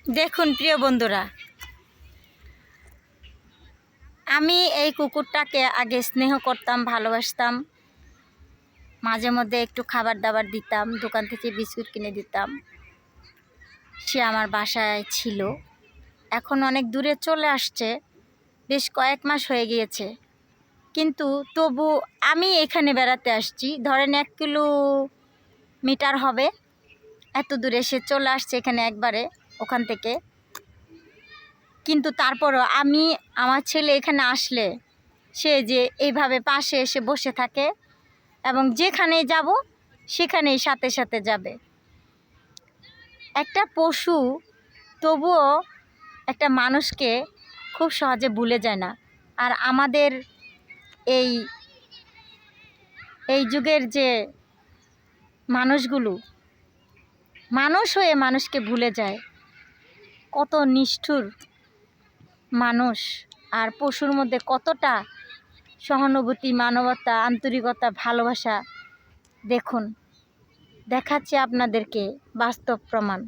দেখুন প্রিয় বন্ধুরা, আমি এই কুকুরটাকে আগে স্নেহ করতাম, ভালোবাসতাম। মাঝে মধ্যে একটু খাবার দাবার দিতাম, দোকান থেকে বিস্কুট কিনে দিতাম। সে আমার বাসায় ছিল। এখন অনেক দূরে চলে আসছে, বেশ কয়েক মাস হয়ে গিয়েছে। কিন্তু তবু আমি এখানে বেড়াতে আসছি, ধরেন 1 কিলোমিটার হবে, এত দূরে সে চলে আসছে এখানে একবারে ওখান থেকে। কিন্তু তারপরও আমি আমার ছেলে এখানে আসলে সে যে এইভাবে পাশে এসে বসে থাকে এবং যেখানে যাব সেখানেই সাথে সাথে যাবে। একটা পশু তবুও একটা মানুষকে খুব সহজে ভুলে যায় না। আর আমাদের এই এই যুগের যে মানুষগুলো মানুষ হয়ে মানুষকে ভুলে যায়, কত নিষ্ঠুর মানুষ। আর পশুর মধ্যে কতটা সহানুভূতি, মানবতা, আন্তরিকতা, ভালোবাসা। দেখুন, দেখাচ্ছি আপনাদেরকে বাস্তব প্রমাণ।